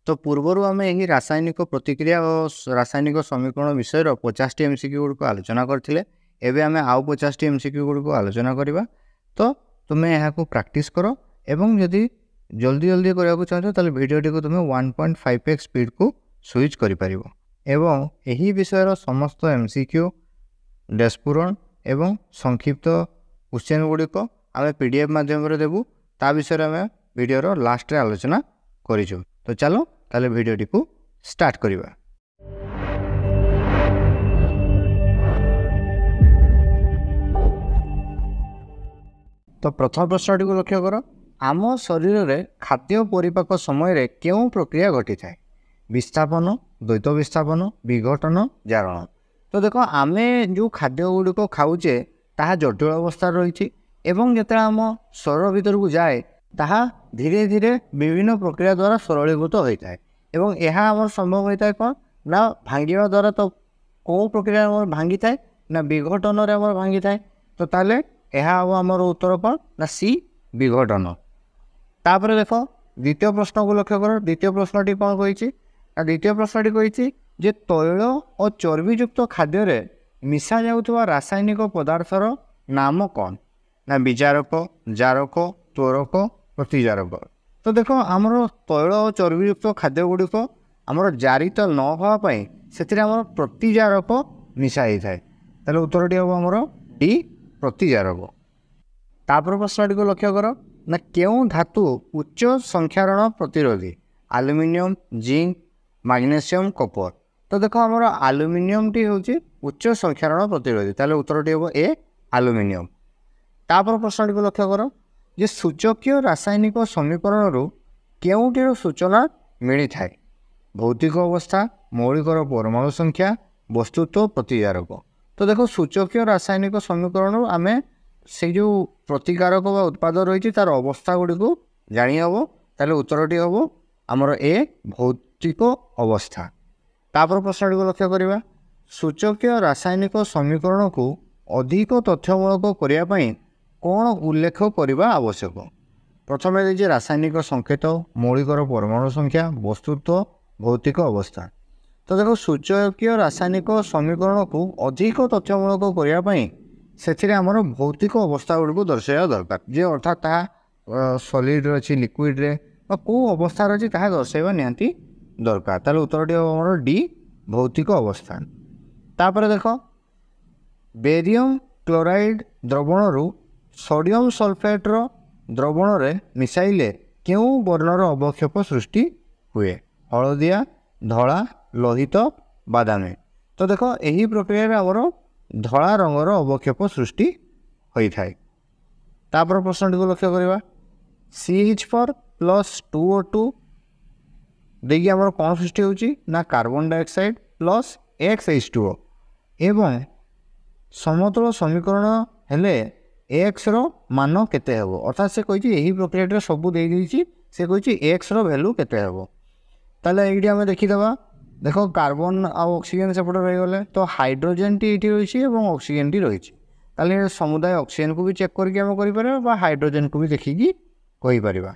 तो पूर्वर आम यही रासायनिक प्रतिक्रिया और रासायनिक समीकरण विषय 50 एमसीक्यू गुड़ आलोचना करते एवं आम आउ 50 एमसीक्यू गुड़ आलोचना करवा। तो तुम्हें यहाँ प्रैक्टिस कर एवं जदि जल्दी जल्दी करने चाहो तो भिडियोटी को तुम्हें 1.5x स्पीड को स्विच कर एवं यही विषय समस्त एमसीक्यू डेस्पूरण एवं संक्षिप्त क्वेश्चन गुड़िक आम पीडीएफ माध्यम देवु ता विषय आम वीडियो लास्ट रे आलोचना करिछु। तो चलो ताले वीडियोटी को स्टार्ट करिबा। तो प्रथम प्रश्नटी को लक्ष्य कर, आम शरीर रे खाद्य परिपाक समय केउं प्रक्रिया घटी थाए? विस्थापन, द्वैत विस्थापन, विघटन, जारण। तो देखो आमे जो खाद्य गुड़िक खाऊचे ताहा जटिल अवस्था रही एवं जिते आम शरीर भीतर को जाए ताहा धीरे धीरे विभिन्न प्रक्रिया द्वारा सरलीभूत होता है एवं यह आम संभव होता है कौन ना भांगा द्वारा। तो कौ प्रक्रिया भांगी थाए ना विघटन भांगी थाए। तो ताले यह आमर उत्तर कौन ना सी विघटन। तापर देख द्वितीय प्रश्न को लक्ष्य कर। द्वितीय प्रश्नटी कौन कही? द्वितीय प्रश्नटी कही जे तैल और चर्बीयुक्त खाद्य मिसा जाउथवा रासायनिक पदार्थर नाम कौन ना विजारक, जारक, त्वरक, प्रतिजारक। तो देखो आमर तैल और चर्बीयुक्त खाद्य गुड़िक आमर जारित न होगापाई से प्रतिजारक मिसाई थाए। ताले उत्तरटी हम आमर डी प्रतिजारक। तापर प्रश्नटी को लक्ष्य कर ना केउं धातु उच्च संख्यारण प्रतिरोधी? Aluminium, zinc, magnesium, Kapoor. तो देखो आमर एल्युमिनियम टी होची उच्च संख्यारण प्रतिरोधी। ताले उत्तरटी हम ए एल्युमिनियम। तापर प्रश्नटी को लक्ष्य कर जे सूचकीय रासायनिक समीकरण केउंटीर सूचना मिली थाए? भौतिक अवस्था, मौलिकर परमाणु संख्या, वस्तुत्व, प्रतिकारक। तो देखो सूचकीय रासायनिक समीकरण आमे से जो प्रतिकारक व उत्पाद रही तार अवस्था गुड़ी को जानी हम। ताले उत्तरटी हम आमर ए भौतिक अवस्था। तापर प्रश्न को लक्ष्य करवा सूचकीय रासायनिक समीकरण को अधिक तथ्यमूलक करने कौन उल्लेख करने आवश्यक? प्रथम देखिए रासायनिक संकेत, मौलिकर परमाणु संख्या, वस्तुत्व, भौतिक अवस्था। तो देखो सूचकीय रासायनिक समीकरण को अधिक तथ्यमूलक करने से आमर भौतिक अवस्था गुड़ी को दर्शाइवा दरकार जे अर्थात सॉलिड अच्छी लिक्विड रे कौ अवस्था अच्छी ताहा दर्शाइवा निहांती दरकार। ताले उत्तरटी आमर डी भौतिक अवस्था। तापर देख बेरियम क्लोराइड द्रवण सोडियम सल्फेट द्रवण रे मिसाइले केउं वर्णर अवक्षेप सृष्टि हुए? हलदिया, धला, लोहित, बादामी। तो देख यही प्रक्रिया आमर धला रंगर अवक्षेप सृष्टि होता है। तापर प्रश्न को लक्ष्य करवा CH4+2O2 देखिए आमर कौन सृष्टि होची ना कार्बन डाइऑक्साइड प्लस XH2O एवं समतल समीकरण हेले एक्स रो मान केते हेबो? अर्थात से कही यही प्रक्रिया सबू दे देछि से कही एक्स रो वैल्यू केते हेबो। ताले एठी आमे देखिदबा देखो कार्बन आ ऑक्सीजन सेपट रही गले तो हाइड्रोजेन टी ये रही और ऑक्सीजन टी रही। ताले समुदाय ऑक्सीजन को भी चेक करके आम कर हाइड्रोजेन को भी देखिकी कहीपर।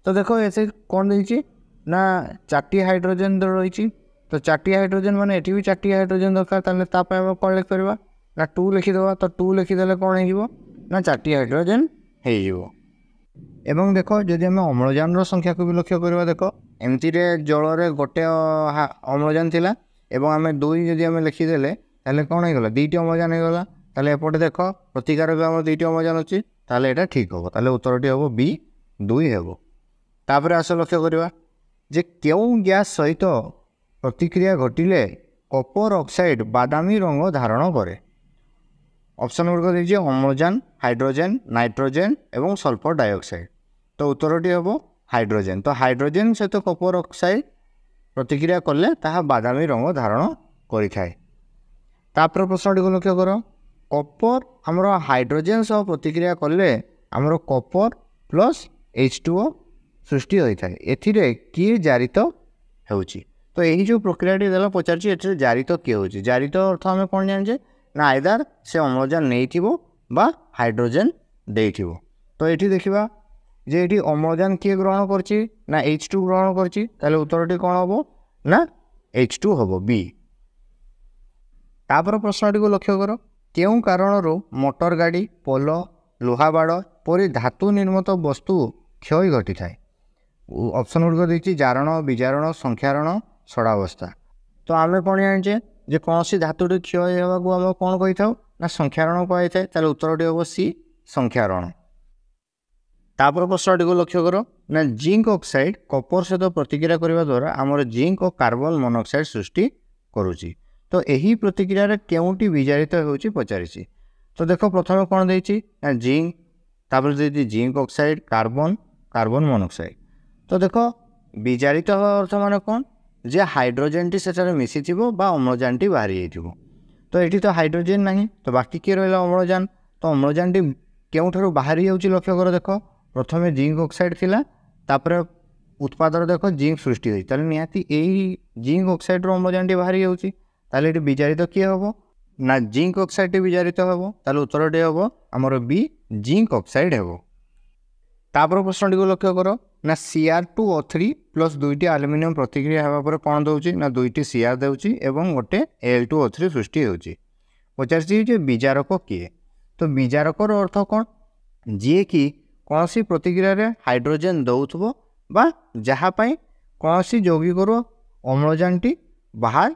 तो देखो ऐसे कौन देखिए ना 4टी हाइड्रोजेन रही। तो 4टी हाइड्रोजेन माने एटी भी 4टी हाइड्रोजेन दरकार। ताले तापे आम कौन लिख पारिबा ना 2 लिखिदेवा। तो 2 लिखिदेले कौन हो ना 4टी हाइड्रोजेन हो। एवं देखो जदि आम अम्लजान संख्या को भी लक्ष्य करवा देख एमती जल रे गोटे अम्लजान थिला एवं आम 2 जदि आम लिखिदेले ताले कौन हो गला 2टी अम्लजान हो गला। ताले एपटे देख प्रतिकारक आम 2टी अम्लजान अच्छी ताले एटा ठीक हम। ताले उत्तरटी हम बी 2 हेबो। तापर आस लक्ष्य करवा जे केउं गैस सहित प्रतिक्रिया घटिले कपर ऑक्साइड बादामी रंग धारण करे? ऑप्शन गुड़िक देखिए अम्लजान, हाइड्रोजेन, नाइट्रोजेन एवं सल्फर डाइऑक्साइड। तो उत्तरटी हम हाइड्रोजेन। तो हाइड्रोजेन सहित कपर ऑक्साइड प्रतिक्रिया कले ताहा बादामी रंग धारण करिथाए। तापर प्रश्नटी को लक्ष्य कर कपर आमर हाइड्रोजेन सह प्रतिक्रिया कले आमर कपर प्लस H2O सृष्टि होता है। एथिरे किए जारित होउची? तो यही जो प्रक्रियाटी देला पचारछि एथिरे जारित किए होउची? जारित अर्थ आम कौन जाने ना आइदर से अम्लजान नहीं बा हाइड्रोजेन देइथिबो। तो ये देखा যে এটি অম্লজান কিଏ গ্রহণ করছি না H2 গ্রহণ করছি, তাহলে উত্তরটি কোণ হব না H2 হব বি। তারপর প্রশ্নটিকে লক্ষ্য কর, কেউ কারণରୁ মোটর গাড়ি পোল লুহাবাड़ পরি ধাতু নির্মিত বস্তু ক্ষয় ঘটিଥାଏ। অপশন গুড়িক দেখছি জারণ বিজারণ সংখ্যাରଣ ଷଡ଼ାବସ୍ଥା। তো ଆମେ କ'ଣ ଜାଣିଛେ ଯେ କୌଣସି ଧାତୁଟି କ୍ଷୟ ହେବାକୁ ଆମେ କ'ଣ କହିଥାଉ ନା ସଂଖ୍ୟାରଣ କୁହାଯାଇଥାଏ, ତାହେଲେ ଉତ୍ତରଟି ହେବ ସି ସଂଖ୍ୟାରଣ। ତାପରେ ପ୍ରଶ୍ନଟିକୁ ଲକ୍ଷ୍ୟ କର, ନା ଜିଙ୍କ ଅକ୍ସାଇଡ୍ କପର ସହିତ ପ୍ରତିକ୍ରିୟା କରିବା ଦ୍ୱାରା ଆମର ଜିଙ୍କ ଓ କାର୍ବନ ମନୋକ୍ସାଇଡ୍ ସୃଷ୍ଟି କରୁଛି। ତ ଏହି ପ୍ରତିକ୍ରିୟାରେ କେଉଁଟି ବିଜାରିତ ହେଉଛି ପଚାରିଛି। ତ ଦେଖ ପ୍ରଥମେ କ'ଣ ଦେଇଛି ନା ଜିଙ୍କ, ତାପରେ ଦେଇଛି ଜିଙ୍କ ଅକ୍ସାଇଡ୍ କାର୍ବନ ମନୋକ୍ସାଇଡ୍। ତ ଦେଖ ବିଜାରିତ ହେବା ଅର୍ଥ ମାନେ କ'ଣ ଯେ ହାଇଡ୍ରୋଜେନଟି ସେଠାରେ ମିଶିଥିବ ବା ଅମ୍ଳଜାନଟି ବାହାରି ଯାଇଥିବ। ତ ଏଠି ତ ହାଇଡ୍ରୋଜେନ ନାହିଁ, ତ ବାକି କିଏ ରହିଲା ଅମ୍ଳଜାନ। ତ ଅମ୍ଳଜାନଟି କେଉଁଠାରୁ ବାହାରି ଯାଉଛି ଲକ୍ଷ୍ୟ କର, ଦେଖ ପ୍ରଥମେ ଜିଙ୍କ ଅକ୍ସାଇଡ୍ ଥିଲା, ତାପରେ ଉତ୍ପାଦରେ ଦେଖ ଜିଙ୍କ ସୃଷ୍ଟି ହୋଇଛି, ତାହେଲେ ନିହାତି ଏଇ ଜିଙ୍କ ଅକ୍ସାଇଡ୍ରୁ ଅମ୍ଳଜାନଟି ବାହାରି ଯାଉଛି, ତାହେଲେ ଏଠି ବିଜାରିତ କିଏ ହେବ ନା ଜିଙ୍କ ଅକ୍ସାଇଡ୍ଟି ବିଜାରିତ ହେବ, ତାହେଲେ ଉତ୍ତରଟି ହେବ ଆମର ବି ଜିଙ୍କ ଅକ୍ସାଇଡ୍ ହେବ। ତାପରେ ପ୍ରଶ୍ନଟିକୁ ଲକ୍ଷ୍ୟ କର, ନା Cr2O3 ପ୍ଲସ୍ 2ଟି ଆଲୁମିନିୟମ ପ୍ରତିକ୍ରିୟା ହେବା ପରେ କ'ଣ ଦେଉଛି ନା 2ଟି Cr ଦେଉଛି ଏବଂ ଗୋଟେ Al2O3 ସୃଷ୍ଟି ହେଉଛି। ପଚାରିଛି ଯେ ବିଜାରକ କିଏ। ତ ବିଜାରକର ଅର୍ଥ କ'ଣ, ଯିଏକି କୌଣସି ପ୍ରତିକ୍ରିୟାରେ ହାଇଡ୍ରୋଜେନ ଦେଉଥିବ ବା ଯାହା ପାଇଁ କୌଣସି ଯୌଗିକରୁ ଅମ୍ଳଜାନଟି ବାହାର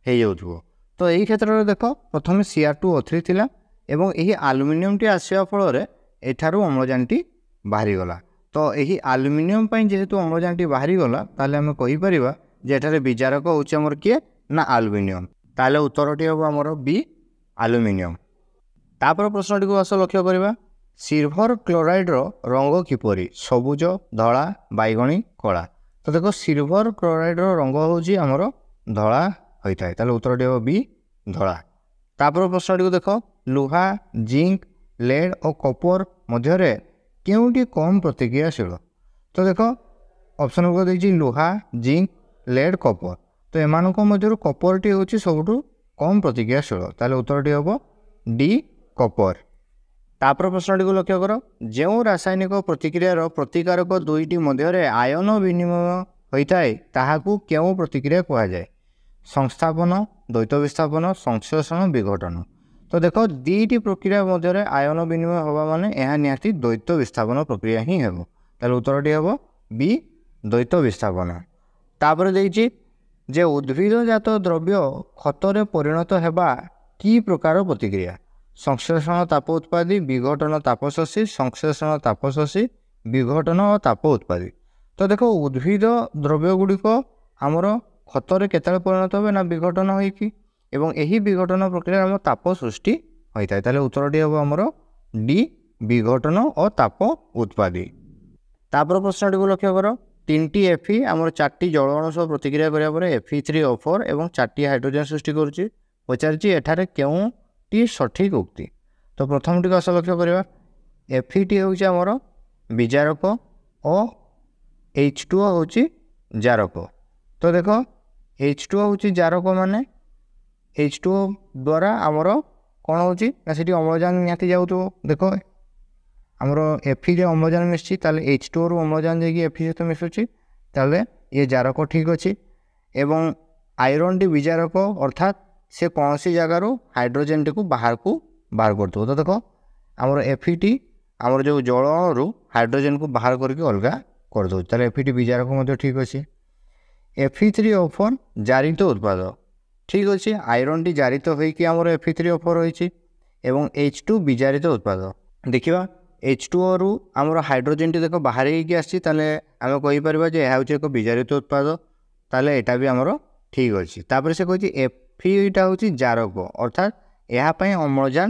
ହେଇଯାଉଥିବ। ତ ଏହି କ୍ଷେତ୍ରରେ ଦେଖ ପ୍ରଥମେ Cr2O3 ଥିଲା ଏବଂ ଏହି ଆଲୁମିନିୟମଟି ଆସିବା ଫଳରେ ଏଠାରୁ ଅମ୍ଳଜାନଟି ବାହାରିଗଲା। ତ ଏହି ଆଲୁମିନିୟମ ପାଇଁ ଯେହେତୁ ଅମ୍ଳଜାନଟି ବାହାରିଗଲା, ତାହେଲେ ଆମେ କହିପାରିବା ଯେ ଏଠାରେ ବିଜାରକ ହେଉଛି ଆମର କିଏ ନା ଆଲୁମିନିୟମ। ତାହେଲେ ଉତ୍ତରଟି ହେବ ଆମର ବି ଆଲୁମିନିୟମ। ତାପରେ ପ୍ରଶ୍ନଟିକୁ ଆସ ଲକ୍ଷ୍ୟ କରିବା, ସିଲଭର କ୍ଲୋରାଇଡ୍ର ରଙ୍ଗ କିପରି, ସବୁଜ ଧଳା ବାଇଗଣୀ କଳା। ତ ଦେଖ ସିଲଭର କ୍ଲୋରାଇଡ୍ର ରଙ୍ଗ ହେଉଛି ଆମର ଧଳା ହୋଇଥାଏ, ତାହେଲେ ଉତ୍ତରଟି ହେବ ବି ଧଳା। ତାପରେ ପ୍ରଶ୍ନଟିକୁ ଦେଖ, ଲୁହା ଜିଙ୍କ ଲେଡ୍ ଓ କପର ମଧ୍ୟରେ କେଉଁଟି କମ୍ ପ୍ରତିକ୍ରିୟାଶୀଳ। ତ ଦେଖ ଅପସନ୍ ଗୁଡ଼ିକ ଦେଇଛି ଲୁହା ଜିଙ୍କ ଲେଡ୍ କପର, ତ ଏମାନଙ୍କ ମଧ୍ୟରୁ କପରଟି ହେଉଛି ସବୁଠୁ କମ୍ ପ୍ରତିକ୍ରିୟାଶୀଳ, ତାହେଲେ ଉତ୍ତରଟି ହେବ ଡି କପର। ତାପରେ ପ୍ରଶ୍ନଟିକୁ ଲକ୍ଷ୍ୟ କର, ଯେଉଁ ରାସାୟନିକ ପ୍ରତିକ୍ରିୟାର ପ୍ରତିକାରକ ଦୁଇଟି ମଧ୍ୟରେ ଆୟନ ବିନିମୟ ହୋଇଥାଏ ତାହାକୁ କେଉଁ ପ୍ରତିକ୍ରିୟା କୁହାଯାଏ। ସଂସ୍ଥାପନ ଦ୍ୱୈତ ବିସ୍ଥାପନ ସଂଶ୍ଳେଷଣ ବିଘଟନ। ତ ଦେଖ ଦୁଇଟି ପ୍ରକ୍ରିୟା ମଧ୍ୟରେ ଆୟନ ବିନିମୟ ହେବା ମାନେ ଏହା ନିହାତି ଦ୍ୱୈତ ବିସ୍ଥାପନ ପ୍ରକ୍ରିୟା ହିଁ ହେବ, ତାହେଲେ ଉତ୍ତରଟି ହେବ ବି ଦ୍ୱୈତ ବିସ୍ଥାପନ। ତାପରେ ଦେଇଛି ଯେ ଉଦ୍ଭିଦଜାତ ଦ୍ରବ୍ୟ ଖତରେ ପରିଣତ ହେବା କି ପ୍ରକାର ପ୍ରତିକ୍ରିୟା। ସଂଶ୍ଳେଷଣ ତାପ ଉତ୍ପାଦୀ ବିଘଟନ ତାପ ଶୋଷୀ ସଂଶ୍ଳେଷଣ ତାପ ଶୋଷୀ ବିଘଟନ ଓ ତାପ ଉତ୍ପାଦୀ। ତ ଦେଖ ଉଦ୍ଭିଦ ଦ୍ରବ୍ୟ ଗୁଡ଼ିକ ଆମର ଖତରେ କେତେବେଳେ ପରିଣତ ହେବେ ନା ବିଘଟନ ହୋଇକି, ଏବଂ ଏହି ବିଘଟନ ପ୍ରକ୍ରିୟାରେ ଆମର ତାପ ସୃଷ୍ଟି ହୋଇଥାଏ, ତାହେଲେ ଉତ୍ତରଟି ହେବ ଆମର ଡି ବିଘଟନ ଓ ତାପ ଉତ୍ପାଦୀ। ତାପରେ ପ୍ରଶ୍ନଟିକୁ ଲକ୍ଷ୍ୟ କର, 3ଟି Fe ଆମର 4ଟି ଜଳ ଅଣୁ ସହ ପ୍ରତିକ୍ରିୟା କରିବା ପରେ Fe3O4 ଏବଂ 4ଟି ହାଇଡ୍ରୋଜେନ ସୃଷ୍ଟି କରୁଛି। ପଚାରିଛି ଏଠାରେ କେଉଁଟି ସଠିକ୍ ଉକ୍ତି। ତ ପ୍ରଥମଟିକୁ ଆସ ଲକ୍ଷ୍ୟ କରିବା, Feଟି ହେଉଛି ଆମର ବିଜାରକ ଓ H2O ହେଉଛି ଜାରକ। ତ ଦେଖ H2O ହେଉଛି ଜାରକ, ମାନେ H2O ଦ୍ୱାରା ଆମର କ'ଣ ହେଉଛି ନା ସେଠି ଅମ୍ଳଜାନ ନିହାତି ଯାଉଥିବ। ଦେଖ ଆମର Feରେ ଅମ୍ଳଜାନ ମିଶିଛି, ତାହେଲେ H2Oରୁ ଅମ୍ଳଜାନ ଯାଇକି Fe ସହିତ ମିଶୁଛି, ତାହେଲେ ଇଏ ଜାରକ ଠିକ୍ ଅଛି। ଏବଂ ଆଇରନ୍ଟି ବିଜାରକ, ଅର୍ଥାତ୍ ସେ କୌଣସି ଜାଗାରୁ ହାଇଡ୍ରୋଜେନଟିକୁ ବାହାର କରୁଥିବ। ତ ଦେଖ ଆମର Feଟି ଆମର ଯେଉଁ ଜଳ ଅଣୁରୁ ହାଇଡ୍ରୋଜେନକୁ ବାହାର କରିକି ଅଲଗା କରିଦେଉଛି, ତାହେଲେ Feଟି ବିଜାରକ ମଧ୍ୟ ଠିକ୍ ଅଛି। Fe3O4 ଜାରିତ ଉତ୍ପାଦ, ଠିକ୍ ଅଛି, ଆଇରନ୍ଟି ଜାରିତ ହୋଇକି ଆମର Fe3O4 ରହିଛି ଏବଂ H2 ବିଜାରିତ ଉତ୍ପାଦ। ଦେଖିବା H2Oରୁ ଆମର ହାଇଡ୍ରୋଜେନଟି ଦେଖ ବାହାରି ହେଇକି ଆସିଛି, ତାହେଲେ ଆମେ କହିପାରିବା ଯେ ଏହା ହେଉଛି ଏକ ବିଜାରିତ ଉତ୍ପାଦ, ତାହେଲେ ଏଇଟା ବି ଆମର ଠିକ୍ ଅଛି। ତାପରେ ସେ କହିଛି Feଟା ହେଉଛି ଜାରକ, ଅର୍ଥାତ୍ ଏହା ପାଇଁ ଅମ୍ଳଜାନ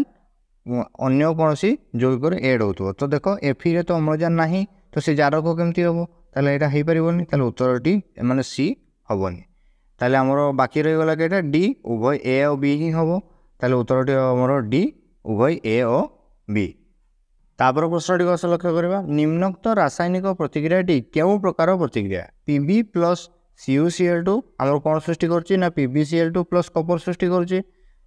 ଅନ୍ୟ କୌଣସି ଯୌଗିକରେ ଏଡ୍ ହେଉଥିବ। ତ ଦେଖ Feରେ ତ ଅମ୍ଳଜାନ ନାହିଁ, ତ ସେ ଜାରକ କେମିତି ହେବ, ତାହେଲେ ଏଇଟା ହେଇପାରିବନି, ତାହେଲେ ଉତ୍ତରଟି ମାନେ ସି ହେବନି। ତାହେଲେ ଆମର ବାକି ରହିଗଲା କି ଏଇଟା ଡି, ଉଭୟ ଏ ଓ ବି ହିଁ ହେବ, ତାହେଲେ ଉତ୍ତରଟି ଆମର ଡି ଉଭୟ ଏ ଓ ବି। ତାପରେ ପ୍ରଶ୍ନଟିକୁ ଆସ ଲକ୍ଷ୍ୟ କରିବା, ନିମ୍ନୋକ୍ତ ରାସାୟନିକ ପ୍ରତିକ୍ରିୟାଟି କେଉଁ ପ୍ରକାର ପ୍ରତିକ୍ରିୟା। Pb ପ୍ଲସ୍ CuCl2 ଆମର କ'ଣ ସୃଷ୍ଟି କରୁଛି ନା PbCl2 ପ୍ଲସ୍ କପର ସୃଷ୍ଟି କରୁଛି।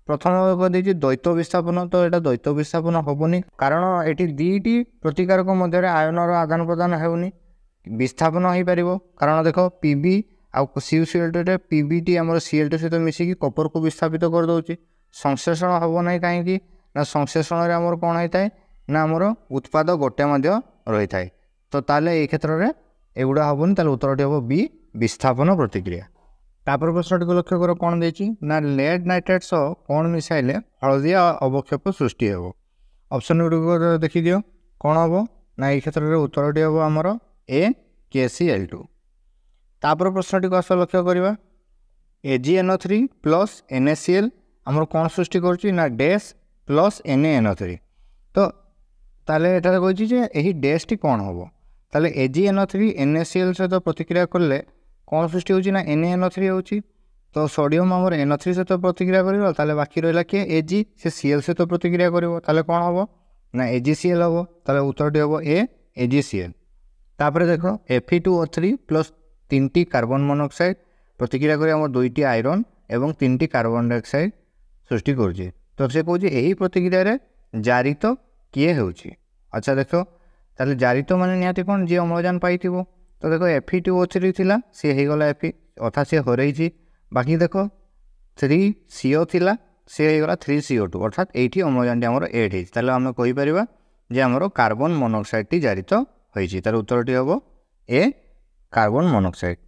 प्रथम कही द्वैत विस्थापन तो यहाँ द्वैत विस्थापन हेनी कारण ये दुईटी प्रतिकारक मध्य आयनर आदान प्रदान होनी विस्थापन हो पार कारण देख पीबी आउ CuCl2 पीबीटी आम Cl2 सहित मिसिकी कपर को विस्थापित कर दूसरी संश्लेषण हम ना कहीं संश्लेषण आमर कौन होता है ना आमर उत्पाद गोटे रही थाए तो ताले ये क्षेत्र में एगुड़ा हेनी ताले उत्तरटी हम बी विस्थापन प्रतिक्रिया। तापर प्रश्न को लक्ष्य कर कौन देती ना लेड नाइट्रेट सह कौन मिसाइले हलदिया अवक्षेप सृष्टि हो ऑप्शन गुड़िक देखी दियो कौन हम ना ये क्षेत्र में उत्तरटी हम आमर ए KCl2। तापर प्रश्न को आस लक्ष्य करवा AgNO3 प्लस NaCl आमर कौन सृष्टि करुच्ची ना डैश प्लस NaNO3 तो ताले एटा कही यही डैश टी कौन हम ताले AgNO3 NaCl सहित प्रतिक्रिया कले कौन सृष्टि होची ना NaNO3 होची तो सोडियम आमर NO3 सहित प्रतिक्रिया करिवो ताले बाकी रहिला के Ag से Cl सहित प्रतिक्रिया करिवो ताले कौन हम ना AgCl हम ताले उत्तरटी हम ए AgCl। तापर देखो Fe2O3 प्लस 3टी कार्बन मोनोक्साइड प्रतिक्रिया करी आमर 2टी आयरन एवं 3टी कार्बन डाइऑक्साइड सृष्टि करुच्ची तो से कहूँ यही प्रतिक्रिया जारित किए होची। अच्छा देखो ताले जारित माने निहाती कौन जी अम्लजान पाई तो देखो Fe2O3 थिला सी हो गला Fe अर्थात सी हरई बाकी देखो 3CO थिला सी हो गला 3CO2 अर्थात ये अम्लजान आमर एड होता आम कहीपर जे आमर कार्बन मोनोक्साइड टी जारित होती तार उत्तरटी हम ए कार्बन मोनोक्साइड।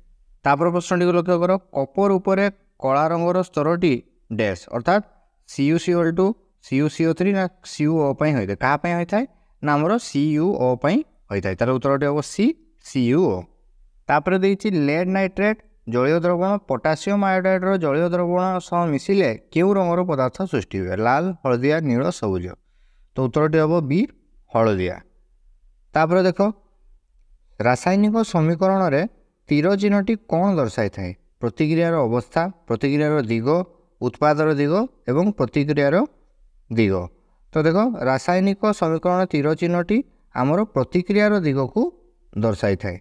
तापर प्रश्न को लक्ष्य कर कपर उपरे कला रंगर स्तरटी डैश अर्थात CuCl2 CuCO3 ना CuO होता है क्या होता है ना आमर CuO होता है तार उत्तरटी हम सी CuO। तापर देती लेड नाइट्रेट जलीय द्रवण पोटासियम आयोडाइड जलीय द्रवण सह मिसिले क्यों रंगर पदार्थ सृष्टि हुए लाल हलदिया नील सबुज तो उत्तरटी हम बी हलदिया। तापर देख रासायनिक समीकरण में तीर चिन्हटी कौन दर्शाई थाए प्रतिक्रियार अवस्था प्रतिक्रियार दिग उत्पादर दिग एवं प्रतिक्रियार दिग तो देख रासायनिक समीकरण तीर चिन्हटी आमर प्रतिक्रियार दिग को दर्शाई थाए।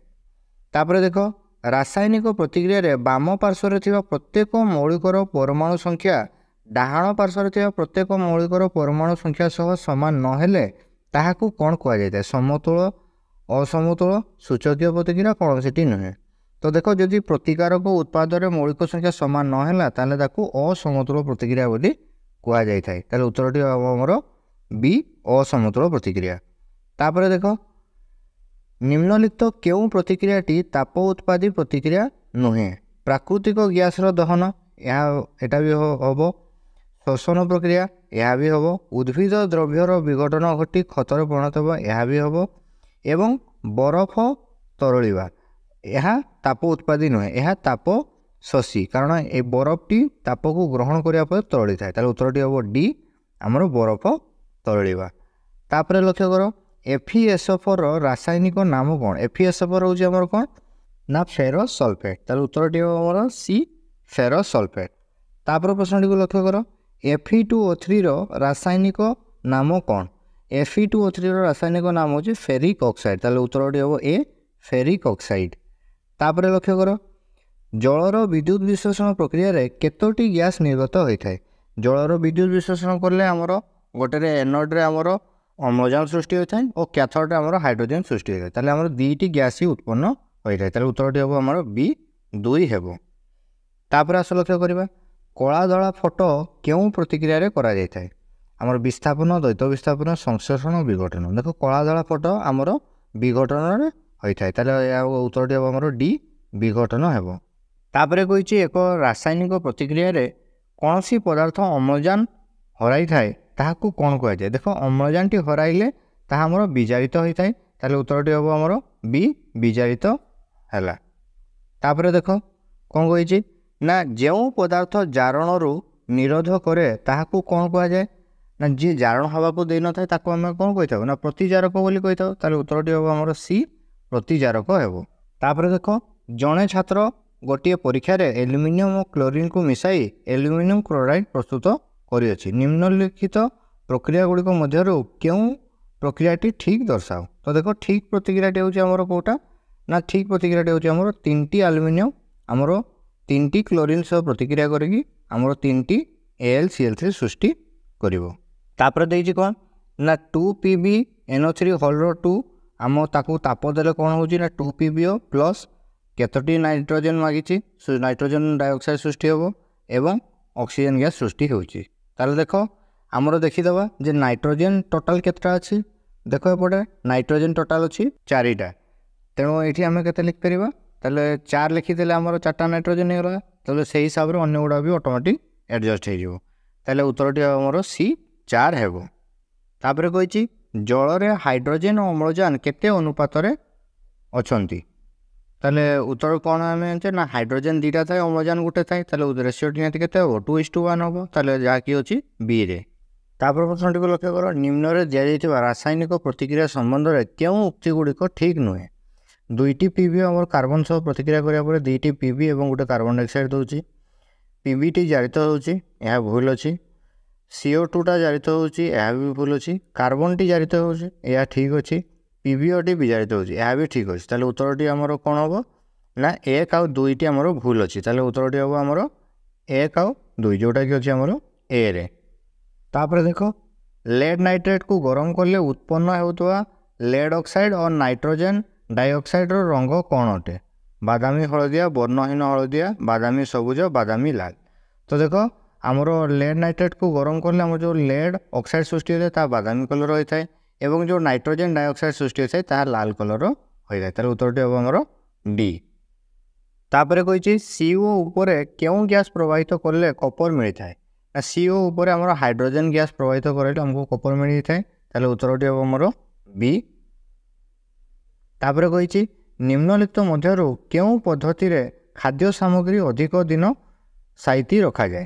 तापर देख रासायनिक प्रतिक्रिया बाम पार्श्वर प्रत्येक मौलिकर परमाणु संख्या डाहाण पार्श्वर प्रत्येक मौलिकर परमाणु संख्या सह सामान नहेले ताहाकू कौन कहुए समतुल असमतुल सूचकीय प्रतिक्रिया कौन से नुहे तो देख जदि प्रतिकारक उत्पाद मौलिक संख्या सामान नहेला ताले ताकू असमतुल प्रतिक्रिया बोली कहुए ताले उत्तरटी आमर बी असमतुल प्रतिक्रिया। तापर देख निम्नलिखित क्यों प्रतिक्रियाटी ताप उत्पादी प्रतिक्रिया नुहे प्राकृतिक गैस दहन यहाँ भी हम शोषण प्रक्रिया यह भी हम उद्भिद द्रव्यर विघटन घटी खतर परिणत हो यह भी हम एवं बरफ तरलिवा यह ताप उत्पादी नुहे यह ताप शोषी कारण ये बरफटी ताप को ग्रहण करने तरली थाए उत्तरटी हम डी आमर बरफ तरलिवा। तापर लक्ष्य कर FeSO4 रासायनिक नाम कौन FeSO4 हूँ आमर कौन ना फेरस सल्फेट तार उत्तरटी आमर सी फेरस सल्फेट। तापर प्रश्न को लक्ष्य कर Fe2O3 रासायनिक नाम कौन Fe2O3 रासायनिक नाम हूँ फेरिक ऑक्साइड तार उत्तरटी हम ए फेरिक ऑक्साइड। तापर लक्ष्य कर जलर विद्युत विश्लेषण प्रक्रिया रे केतोटी गैस निर्गत होता है जलर विद्युत विश्लेषण कले आमर गोटे एनोड रे आमर अम्लजान सृष्टि होता है और कैथोड आमर हाइड्रोजन सृष्टि होता है आमर दुईटी गैस ही उत्पन्न होता है उत्तरटी हम आमर बी 2 हेबो। तापर आस लक्ष्य करवा कला धला फोटो क्यों प्रतिक्रिया करा जाता है आमर विस्थापन द्वैत विस्थापन संश्लेषण विघटन देख कला धला फोटो आमर विघटन होता है उत्तरटी हम आमर डी विघटन हेबो। तापर कही एक रासायनिक प्रतिक्रिया रे कौन सी पदार्थ अम्लजान हराई थाए ताहाकू कौन कहुए देख अम्लजान टी हराइले ताहा आमर विजारित होता है ताले उत्तरटी हम आमर बी विजारित है। तापर देख कौन कही ना जो पदार्थ जारण रु निरोध करे ताहाकू कौन कहुए ना जी जारण हवा को दे न था ताको आम कौन कही था ना प्रतिजारक बोली कही था ताले उत्तरटी हम आमर सी प्रतिजारक हेबो। तापर देख जड़े छात्र गोटे परीक्षा रे एल्युमिनियम और क्लोरीन को मिसाई एल्युमिनियम क्लोराइड प्रस्तुत करियछि निम्नलिखित प्रक्रिया गुड़िक मध्य क्यों प्रक्रियाटी ठीक दर्शाओ तो देखो ठीक प्रतिक्रियाटी हूँ आमर कौटा ना ठीक प्रतिक्रियाटी हूँ आमर 3टी एल्युमिनियम आमर 3टी क्लोरीन सह प्रतिक्रिया करी आमर 3टी AlCl3 ସୃଷ୍ଟି କରିବ। ତାପରେ ଦେଇଛି କ'ଣ ନା 2PbNO3 ଆମ ତାକୁ ତାପ ଦେଲେ କ'ଣ ହେଉଛି ନା 2PbO ପ୍ଲସ୍ କେତୋଟି ନାଇଟ୍ରୋଜେନ୍ ମାଗିଛି, ନାଇଟ୍ରୋଜେନ୍ ଡାଇଅକ୍ସାଇଡ଼ ସୃଷ୍ଟି ହେବ ଏବଂ ଅକ୍ସିଜେନ୍ ଗ୍ୟାସ୍ ସୃଷ୍ଟି ହେଉଛି। ତାହେଲେ ଦେଖ ଆମର ଦେଖିଦେବା ଯେ ନାଇଟ୍ରୋଜେନ୍ ଟୋଟାଲ୍ କେତେଟା ଅଛି। ଦେଖ ଏପଟେ ନାଇଟ୍ରୋଜେନ୍ ଟୋଟାଲ୍ ଅଛି 4ଟା, ତେଣୁ ଏଇଠି ଆମେ କେତେ ଲିଖିପାରିବା, ତାହେଲେ 4 ଲିଖିଦେଲେ ଆମର 4ଟା ନାଇଟ୍ରୋଜେନ୍ ହେଇଗଲା। ତାହେଲେ ସେଇ ହିସାବରେ ଅନ୍ୟ ଗୁଡ଼ା ବି ଅଟୋମେଟିକ୍ ଆଡ଼ଜଷ୍ଟ ହେଇଯିବ। ତାହେଲେ ଉତ୍ତରଟି ଆମର C4 ହେବ। ତାପରେ କହିଛି ଜଳରେ ହାଇଡ୍ରୋଜେନ୍ ଓ ଅମ୍ଳଜାନ କେତେ ଅନୁପାତରେ ଅଛନ୍ତି। ତାହେଲେ ଉତ୍ତର କ'ଣ ଆମେ ଜାଣିଛେ ନା ହାଇଡ୍ରୋଜେନ୍ 2ଟା ଥାଏ, ଅମ୍ଳଜାନ 1 ଥାଏ। ତାହେଲେ ରେସିଓଟି ନିହାତି କେତେ ହେବ 2:1 ହେବ। ତାହେଲେ ଯାହାକି ଅଛି Bରେ। ତାପରେ ପ୍ରଶ୍ନଟିକୁ ଲକ୍ଷ୍ୟ କର, ନିମ୍ନରେ ଦିଆଯାଇଥିବା ରାସାୟନିକ ପ୍ରତିକ୍ରିୟା ସମ୍ବନ୍ଧରେ କେଉଁ ଉକ୍ତି ଗୁଡ଼ିକ ଠିକ୍ ନୁହେଁ। 2ଟି Pb ଆମର କାର୍ବନ ସହ ପ୍ରତିକ୍ରିୟା କରିବା ପରେ 2ଟି Pb ଏବଂ ଗୋଟେ କାର୍ବନ ଡାଇଅକ୍ସାଇଡ଼ ଦେଉଛି। Pbଟି ଜାରିତ ହେଉଛି, ଏହା ଭୁଲ ଅଛି। CO2ଟା ଜାରିତ ହେଉଛି, ଏହା ବି ଭୁଲ ଅଛି। କାର୍ବନଟି ଜାରିତ ହେଉଛି, ଏହା ଠିକ୍ ଅଛି। PbOଟି ବିଜାରିତ ହେଉଛି, ଏହା ବି ଠିକ୍ ଅଛି। ତାହେଲେ ଉତ୍ତରଟି ଆମର କ'ଣ ହେବ ନା 1 ଆଉ 2ଟି ଆମର ଭୁଲ ଅଛି। ତାହେଲେ ଉତ୍ତରଟି ହେବ ଆମର 1 ଆଉ 2, ଯେଉଁଟାକି ଅଛି ଆମର Aରେ। ତାପରେ ଦେଖ ଲେଡ୍ ନାଇଟ୍ରେଟ୍କୁ ଗରମ କଲେ ଉତ୍ପନ୍ନ ହେଉଥିବା ଲେଡ୍ ଅକ୍ସାଇଡ଼ ଓ ନାଇଟ୍ରୋଜେନ୍ ଡାଇଅକ୍ସାଇଡ଼ର ରଙ୍ଗ କ'ଣ ଅଟେ। ବାଦାମୀ ହଳଦିଆ, ବର୍ଣ୍ଣହୀନ ହଳଦିଆ, ବାଦାମୀ ସବୁଜ, ବାଦାମୀ ଲାଲ। ତ ଦେଖ ଆମର ଲେଡ୍ ନାଇଟ୍ରେଟ୍କୁ ଗରମ କଲେ ଆମର ଯେଉଁ ଲେଡ୍ ଅକ୍ସାଇଡ଼ ସୃଷ୍ଟି ହୋଇଥାଏ ତାହା ବାଦାମୀ କଲର୍ ହୋଇଥାଏ ଏବଂ ଯେଉଁ ନାଇଟ୍ରୋଜେନ୍ ଡାଇଅକ୍ସାଇଡ଼ ସୃଷ୍ଟି ହୋଇଥାଏ ତାହା ଲାଲ କଲର୍ ହୋଇଥାଏ। ତାହେଲେ ଉତ୍ତରଟି ହେବ ଆମର D। ତାପରେ କହିଛି CO ଉପରେ କେଉଁ ଗ୍ୟାସ୍ ପ୍ରବାହିତ କଲେ କପର ମିଳିଥାଏ। ନା CO ଉପରେ ଆମର ହାଇଡ୍ରୋଜେନ୍ ଗ୍ୟାସ୍ ପ୍ରବାହିତ କରାଇଲେ ଆମକୁ କପର ମିଳିଥାଏ। ତାହେଲେ ଉତ୍ତରଟି ହେବ ଆମର B। ତାପରେ କହିଛି ନିମ୍ନଲିଖିତ ମଧ୍ୟରୁ କେଉଁ ପଦ୍ଧତିରେ ଖାଦ୍ୟ ସାମଗ୍ରୀ ଅଧିକ ଦିନ ସାଇତି ରଖାଯାଏ।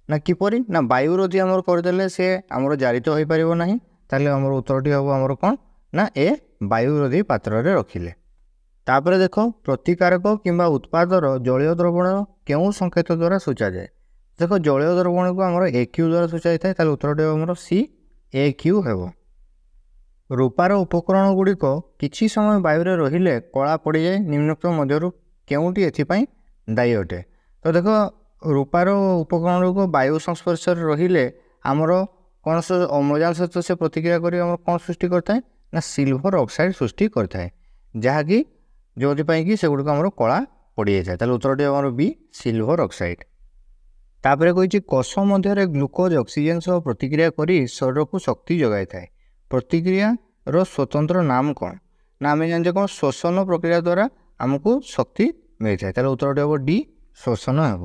ନା କିପରି ନା ବାୟୁରୋଧୀ ଆମର କରିଦେଲେ ସେ ଆମର ଜାରିତ ହୋଇପାରିବ ନାହିଁ। ତାହେଲେ ଆମର ଉତ୍ତରଟି ହେବ ଆମର କ'ଣ ନା A, ବାୟୁରୋଧୀ ପାତ୍ରରେ ରଖିଲେ। ତାପରେ ଦେଖ ପ୍ରତିକାରକ କିମ୍ବା ଉତ୍ପାଦର ଜଳୀୟ ଦ୍ରବଣ କେଉଁ ସଂକେତ ଦ୍ୱାରା ସୂଚାଯାଏ। ଦେଖ ଜଳୀୟ ଦ୍ରବଣକୁ ଆମର AQ ଦ୍ୱାରା ସୂଚାଇଥାଏ। ତାହେଲେ ଉତ୍ତରଟି ହେବ ଆମର C, AQ ହେବ। ରୂପାର ଉପକରଣ ଗୁଡ଼ିକ କିଛି ସମୟ ବାୟୁରେ ରହିଲେ କଳା ପଡ଼ିଯାଏ, ନିମ୍ନୋକ୍ତ ମଧ୍ୟରୁ କେଉଁଟି ଏଥିପାଇଁ ଦାୟୀ ଅଟେ। ତ ଦେଖ ରୂପାର ଉପକରଣ ଗୁଡ଼ିକ ବାୟୁ ସଂସ୍ପର୍ଶରେ ରହିଲେ ଆମର କ'ଣ ଅମ୍ଳଜାନ ସହିତ ସେ ପ୍ରତିକ୍ରିୟା କରି ଆମର କ'ଣ ସୃଷ୍ଟି କରିଥାଏ ନା ସିଲଭର ଅକ୍ସାଇଡ଼ ସୃଷ୍ଟି କରିଥାଏ, ଯାହାକି ଯେଉଁଥିପାଇଁ କି ସେଗୁଡ଼ିକ ଆମର କଳା ପଡ଼ିଯାଇଥାଏ। ତାହେଲେ ଉତ୍ତରଟି ଆମର B, ସିଲଭର ଅକ୍ସାଇଡ଼। ତାପରେ କହିଛି କୋଷ ମଧ୍ୟରେ ଗ୍ଲୁକୋଜ ଅକ୍ସିଜେନ୍ ସହ ପ୍ରତିକ୍ରିୟା କରି ଶରୀରକୁ ଶକ୍ତି ଯୋଗାଇଥାଏ। ପ୍ରତିକ୍ରିୟାର ସ୍ୱତନ୍ତ୍ର ନାମ କ'ଣ ନା ଆମେ ଜାଣିଛେ କ'ଣ ଶୋଷଣ ପ୍ରକ୍ରିୟା ଦ୍ୱାରା ଆମକୁ ଶକ୍ତି ମିଳିଥାଏ। ତାହେଲେ ଉତ୍ତରଟି ହେବ D, ଶୋଷଣ ହେବ।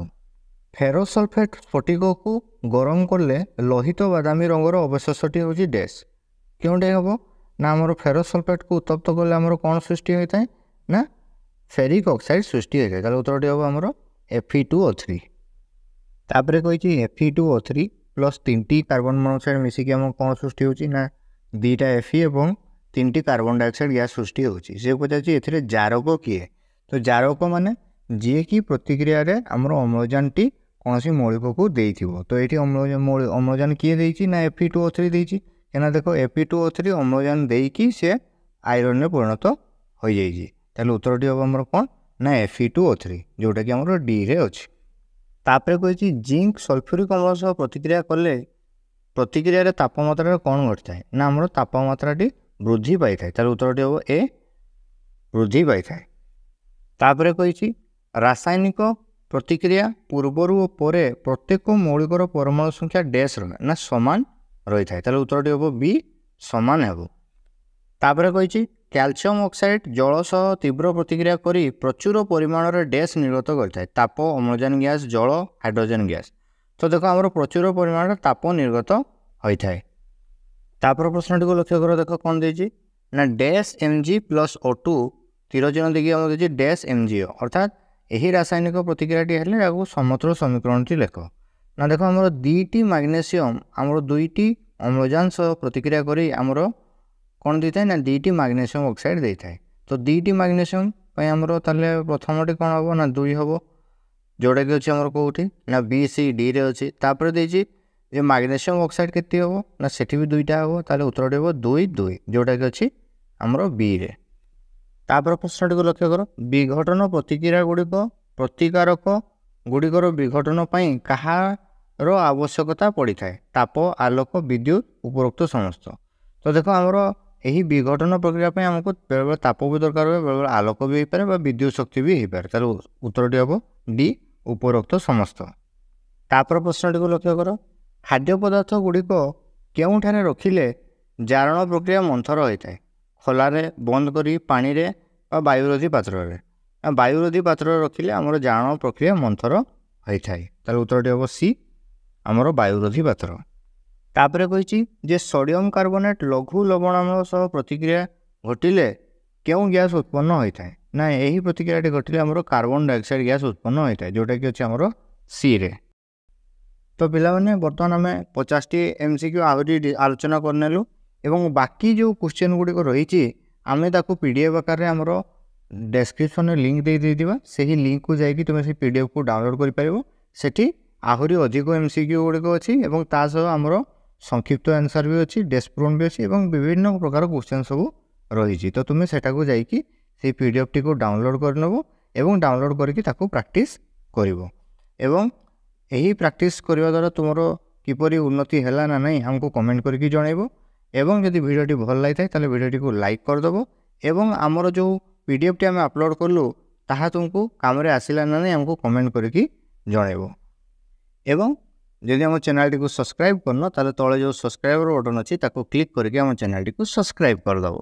ଫେରୋସଲଫେଟ୍ ସ୍ଫଟିକକୁ ଗରମ କଲେ ଲୋହିତ ବାଦାମୀ ରଙ୍ଗର ଅବଶେଷଟି ହେଉଛି ଡ୍ୟାସ୍। କେଉଁଠି ହେବ ନା ଆମର ଫେରୋସଲଫେଟ୍କୁ ଉତ୍ତପ୍ତ କଲେ ଆମର କ'ଣ ସୃଷ୍ଟି ହୋଇଥାଏ ନା ଫେରିକ୍ ଅକ୍ସାଇଡ଼ ସୃଷ୍ଟି ହୋଇଥାଏ। ତାହେଲେ ଉତ୍ତରଟି ହେବ ଆମର Fe2O3। ତାପରେ କହିଛି Fe2O3 ପ୍ଲସ୍ 3ଟି କାର୍ବନ ମନୋକ୍ସାଇଡ଼ ମିଶିକି ଆମର କ'ଣ ସୃଷ୍ଟି ହେଉଛି ନା 2ଟା Fe ଏବଂ 3ଟି କାର୍ବନ ଡାଇଅକ୍ସାଇଡ଼ ଗ୍ୟାସ୍ ସୃଷ୍ଟି ହେଉଛି। ସେ ପଚାରୁଛି ଏଥିରେ ଜାରକ କିଏ। ତ ଜାରକ ମାନେ ଯିଏକି ପ୍ରତିକ୍ରିୟାରେ ଆମର ଅମ୍ଳଜାନଟି କୌଣସି ମୌଳିକକୁ ଦେଇଥିବ। ତ ଏଇଠି ଅମ୍ଳଜାନ କିଏ ଦେଇଛି ନା Fe2O3 ଦେଇଛି। କାହିଁକିନା ଦେଖ Fe2O3 ଅମ୍ଳଜାନ ଦେଇକି ସେ ଆଇରନ୍ରେ ପରିଣତ ହୋଇଯାଇଛି। ତାହେଲେ ଉତ୍ତରଟି ହେବ ଆମର କ'ଣ ନା Fe2O3, ଯେଉଁଟାକି ଆମର Dରେ ଅଛି। ତାପରେ କହିଛି ଜିଙ୍କ ସଲଫ୍ୟୁରିକ୍ ଅମ୍ଳ ସହ ପ୍ରତିକ୍ରିୟା କଲେ ପ୍ରତିକ୍ରିୟାରେ ତାପମାତ୍ରାରେ କ'ଣ ଘଟିଥାଏ ନା ଆମର ତାପମାତ୍ରାଟି ବୃଦ୍ଧି ପାଇଥାଏ। ତାହେଲେ ଉତ୍ତରଟି ହେବ A, ବୃଦ୍ଧି ପାଇଥାଏ। ତାପରେ କହିଛି ରାସାୟନିକ ପ୍ରତିକ୍ରିୟା ପୂର୍ବରୁ ଓ ପରେ ପ୍ରତ୍ୟେକ ମୌଳିକର ପରମାଣୁ ସଂଖ୍ୟା ଡ୍ୟାସ୍ ନା ସମାନ ରହିଥାଏ। ତାହେଲେ ଉତ୍ତରଟି ହେବ B, ସମାନ ହେବ। ତାପରେ କହିଛି କ୍ୟାଲସିୟମ ଅକ୍ସାଇଡ଼ ଜଳ ସହ ତୀବ୍ର ପ୍ରତିକ୍ରିୟା କରି ପ୍ରଚୁର ପରିମାଣରେ ଡ୍ୟାସ୍ ନିର୍ଗତ କରିଥାଏ। ତାପ, ଅମ୍ଳଜାନ ଗ୍ୟାସ୍, ଜଳ, ହାଇଡ୍ରୋଜେନ୍ ଗ୍ୟାସ୍। ତ ଦେଖ ଆମର ପ୍ରଚୁର ପରିମାଣରେ ତାପ ନିର୍ଗତ ହୋଇଥାଏ। ତାପରେ ପ୍ରଶ୍ନଟିକୁ ଲକ୍ଷ୍ୟ କର, ଦେଖ କ'ଣ ଦେଇଛି ନା ଡ୍ୟାସ୍ Mg ପ୍ଲସ୍ O2 ତୀର ଚିହ୍ନ ଦେଇକି ଆମର ଦେଇଛି ଡ୍ୟାସ୍ MgO, ଅର୍ଥାତ୍ ଏହି ରାସାୟନିକ ପ୍ରତିକ୍ରିୟାଟି ହେଲେ ଏହାକୁ ସମତଳ ସମୀକରଣଟି ଲେଖ। ନା ଦେଖ ଆମର 2ଟି ମାଗ୍ନେସିୟମ୍ ଆମର 2ଟି ଅମ୍ଳଜାନ ସହ ପ୍ରତିକ୍ରିୟା କରି ଆମର କ'ଣ ଦେଇଥାଏ ନା 2ଟି ମାଗ୍ନେସିୟମ୍ ଅକ୍ସାଇଡ଼ ଦେଇଥାଏ। ତ 2ଟି ମାଗ୍ନେସିୟମ୍ ପାଇଁ ଆମର ତାହେଲେ ପ୍ରଥମଟି କ'ଣ ହେବ ନା 2 ହେବ, ଯେଉଁଟାକି ଅଛି ଆମର କେଉଁଠି ନା B, C, Dରେ ଅଛି। ତାପରେ ଦେଇଛି ଯେ ମାଗ୍ନେସିୟମ୍ ଅକ୍ସାଇଡ଼ କେତେ ହେବ ନା ସେଠି ବି 2ଟା ହେବ। ତାହେଲେ ଉତ୍ତରଟି ହେବ 2, 2, ଯେଉଁଟାକି ଅଛି ଆମର Bରେ। ତାପରେ ପ୍ରଶ୍ନଟିକୁ ଲକ୍ଷ୍ୟ କର, ବିଘଟନ ପ୍ରତିକ୍ରିୟା ଗୁଡ଼ିକ ପ୍ରତିକାରକ ଗୁଡ଼ିକର ବିଘଟନ ପାଇଁ କାହା रो आवश्यकता पड़ी थाए ताप आलोक विद्युत उपरोक्त समस्त। तो देखो आमर यही विघटन प्रक्रिया पे हमको बेले बेले ताप भी दरकार हुए बेले बेले आलोक भी हो पाए विद्युत शक्ति भी हो पाए। तार उत्तरटी हम डी उपरोक्त समस्त। तापर प्रश्नटी को लक्ष्य कर खाद्य पदार्थ गुड़िक केउठारे रखिले जारण प्रक्रिया मंथर होता है खोलारे बंद करी पानी रे वायुरोधी पात्र रे। वायुरोधी पात्र रखिले आमर जारण प्रक्रिया मंथर होता है तार उत्तरटी हम सी आमर वायुरोधी पात्र। तापर कही जे सोडियम कार्बोनेट लघु लवणाम्ल सह प्रतिक्रिया घटिले क्यों गैस उत्पन्न होता है ना यही प्रतिक्रिया घटिले आमर कार्बन डाइऑक्साइड गैस उत्पन्न होता है जोटा कि अच्छे आमर सी रे। तो पिलाने बर्तमान आम 50टी MCQ आहरी आलोचना करनेलु एवं बाकी जो क्वेश्चन गुड़िक रही आम ताको PDF आकार में आमर डेस्क्रिप्शन लिंक दे देवा से ही लिंक को जाकि तुम से PDF को डाउनलोड कर पारिबो। सेठी आहरी अधिक MCQ गुड़िक अच्छी और तासह आमर संक्षिप्त आंसर भी अच्छी डेस्प्रोन भी अच्छी और विभिन्न प्रकार क्वेश्चन सब रही। तो तुम्हें सेटा को जाकि से PDF टी को डाउनलोड कर नबो एवं डाउनलोड करके ताको प्रैक्टिस करिवो एवं यही प्रैक्टिस करने द्वारा तुम किपरि उन्नति है ना नहीं हमको कमेंट करके जनइबो एवं यदि वीडियोटी भल लगी था वीडियोटी को लाइक करदेव एवं आमर जो PDF टी आम अपलोड कलु ताहा तुमको काम आसला ना नहीं हमको कमेंट करके जनइबो एवं यदि आम चैनल टी को सब्सक्राइब करना ताले तले जो सब्सक्राइबर बटन अच्छी क्लिक करके आम चैनल टी को सब्सक्राइब करदेव।